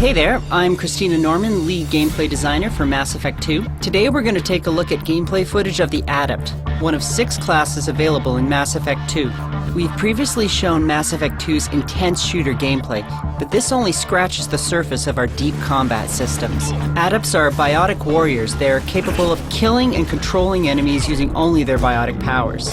Hey there, I'm Christina Norman, lead gameplay designer for Mass Effect 2. Today we're going to take a look at gameplay footage of the Adept, one of 6 classes available in Mass Effect 2. We've previously shown Mass Effect 2's intense shooter gameplay, but this only scratches the surface of our deep combat systems. Adepts are biotic warriors. They're capable of killing and controlling enemies using only their biotic powers.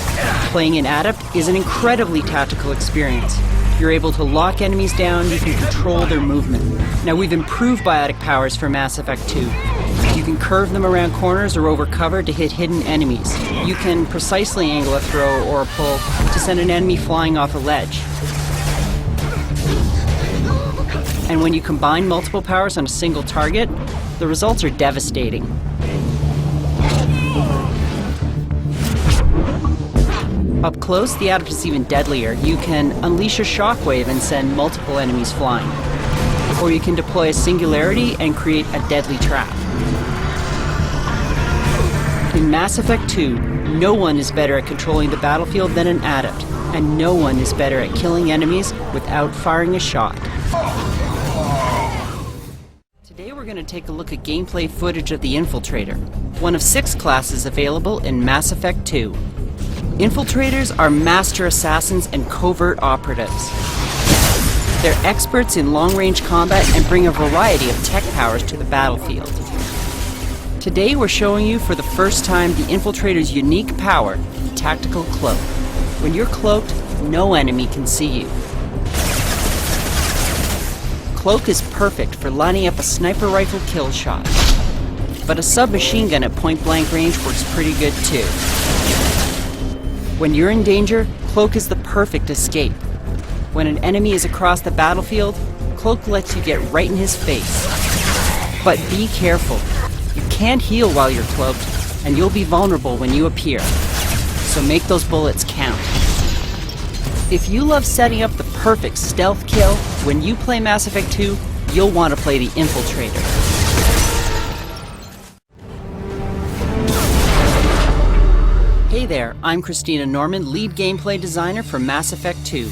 Playing an Adept is an incredibly tactical experience. You're able to lock enemies down, you can control their movement. Now we've improved biotic powers for Mass Effect 2. You can curve them around corners or over cover to hit hidden enemies. You can precisely angle a throw or a pull to send an enemy flying off a ledge. And when you combine multiple powers on a single target, the results are devastating. Up close, the Adept is even deadlier. You can unleash a shockwave and send multiple enemies flying. Or you can deploy a singularity and create a deadly trap. In Mass Effect 2, no one is better at controlling the battlefield than an Adept, and no one is better at killing enemies without firing a shot. Today we're going to take a look at gameplay footage of the Infiltrator, one of 6 classes available in Mass Effect 2. Infiltrators are master assassins and covert operatives. They're experts in long-range combat and bring a variety of tech powers to the battlefield. Today we're showing you for the first time the Infiltrator's unique power, the Tactical Cloak. When you're cloaked, no enemy can see you. Cloak is perfect for lining up a sniper rifle kill shot, but a submachine gun at point-blank range works pretty good too. When you're in danger, Cloak is the perfect escape. When an enemy is across the battlefield, Cloak lets you get right in his face. But be careful. You can't heal while you're cloaked, and you'll be vulnerable when you appear. So make those bullets count. If you love setting up the perfect stealth kill, when you play Mass Effect 2, you'll want to play the Infiltrator. Hey there, I'm Christina Norman, lead gameplay designer for Mass Effect 2.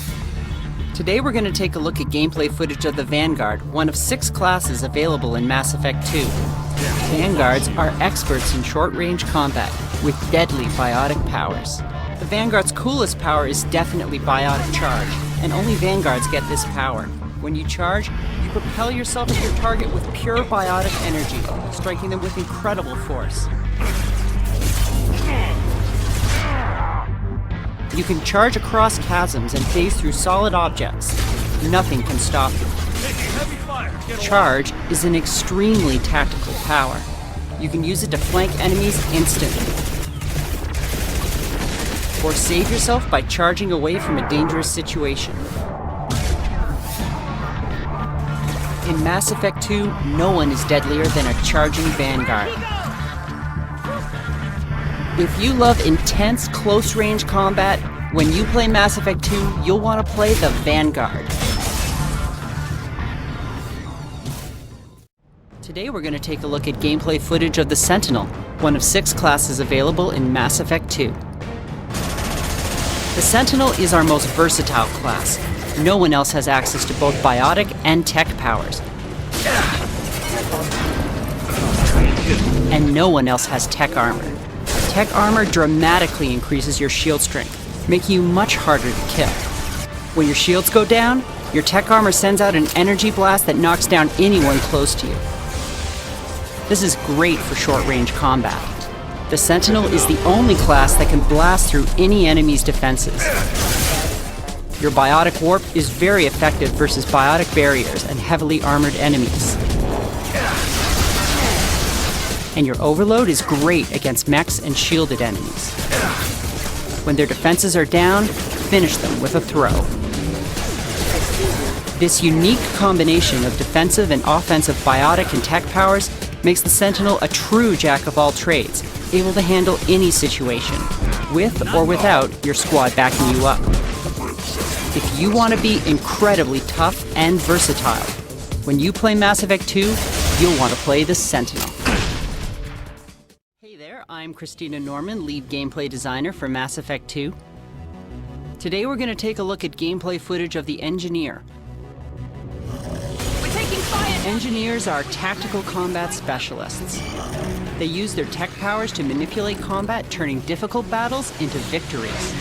Today we're going to take a look at gameplay footage of the Vanguard, one of 6 classes available in Mass Effect 2. Vanguards are experts in short-range combat, with deadly biotic powers. The Vanguard's coolest power is definitely Biotic Charge, and only Vanguards get this power. When you charge, you propel yourself at your target with pure biotic energy, striking them with incredible force. You can charge across chasms and phase through solid objects. Nothing can stop you. Charge is an extremely tactical power. You can use it to flank enemies instantly. Or save yourself by charging away from a dangerous situation. In Mass Effect 2, no one is deadlier than a charging Vanguard. If you love intense, close-range combat, when you play Mass Effect 2, you'll want to play the Vanguard. Today we're going to take a look at gameplay footage of the Sentinel, one of 6 classes available in Mass Effect 2. The Sentinel is our most versatile class. No one else has access to both biotic and tech powers. And no one else has tech armor. Tech armor dramatically increases your shield strength, making you much harder to kill. When your shields go down, your tech armor sends out an energy blast that knocks down anyone close to you. This is great for short-range combat. The Sentinel is the only class that can blast through any enemy's defenses. Your biotic warp is very effective versus biotic barriers and heavily armored enemies. And your overload is great against mechs and shielded enemies. When their defenses are down, finish them with a throw. This unique combination of defensive and offensive biotic and tech powers makes the Sentinel a true jack-of-all-trades, able to handle any situation, with or without your squad backing you up. If you want to be incredibly tough and versatile, when you play Mass Effect 2, you'll want to play the Sentinel. Hey there, I'm Christina Norman, lead gameplay designer for Mass Effect 2. Today we're going to take a look at gameplay footage of the Engineer. We're taking Engineers are tactical combat specialists. They use their tech powers to manipulate combat, turning difficult battles into victories.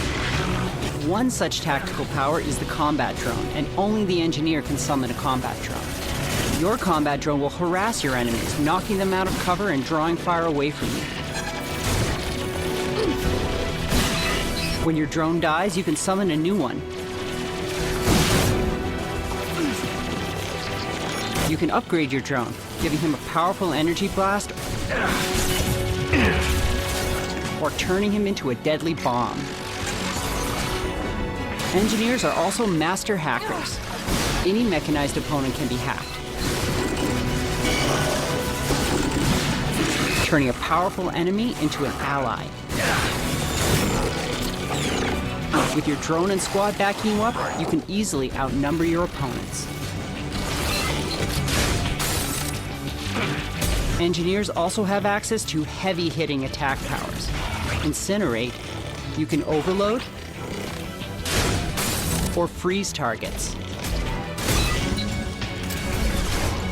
One such tactical power is the combat drone, and only the engineer can summon a combat drone. Your combat drone will harass your enemies, knocking them out of cover and drawing fire away from you. When your drone dies, you can summon a new one. You can upgrade your drone, giving him a powerful energy blast or turning him into a deadly bomb. Engineers are also master hackers. Any mechanized opponent can be hacked, turning a powerful enemy into an ally. With your drone and squad backing you up, you can easily outnumber your opponents. Engineers also have access to heavy-hitting attack powers. Incinerate, you can overload or freeze targets.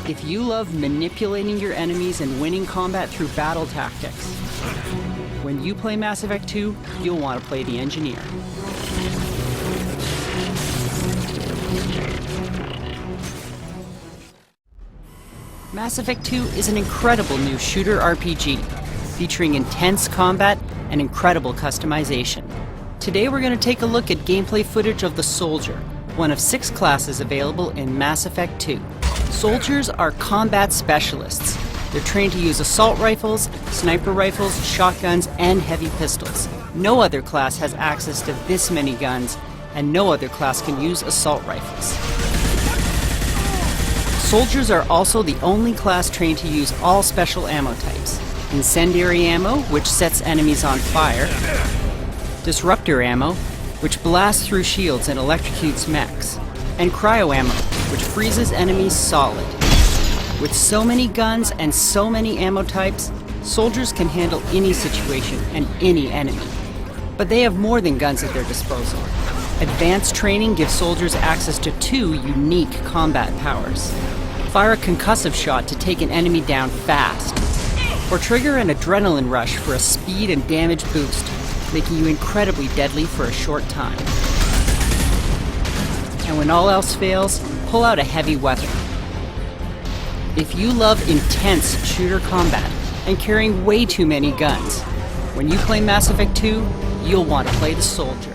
If you love manipulating your enemies and winning combat through battle tactics, when you play Mass Effect 2, you'll want to play the Engineer. Mass Effect 2 is an incredible new shooter RPG, featuring intense combat and incredible customization. Today we're going to take a look at gameplay footage of the Soldier, one of 6 classes available in Mass Effect 2. Soldiers are combat specialists. They're trained to use assault rifles, sniper rifles, shotguns, and heavy pistols. No other class has access to this many guns, and no other class can use assault rifles. Soldiers are also the only class trained to use all special ammo types. Incendiary ammo, which sets enemies on fire. Disruptor ammo, which blasts through shields and electrocutes mechs. And cryo ammo, which freezes enemies solid. With so many guns and so many ammo types, soldiers can handle any situation and any enemy. But they have more than guns at their disposal. Advanced training gives soldiers access to 2 unique combat powers. Fire a concussive shot to take an enemy down fast, or trigger an adrenaline rush for a speed and damage boost, making you incredibly deadly for a short time. And when all else fails, pull out a heavy weapon. If you love intense shooter combat and carrying way too many guns, when you play Mass Effect 2, you'll want to play the Soldier.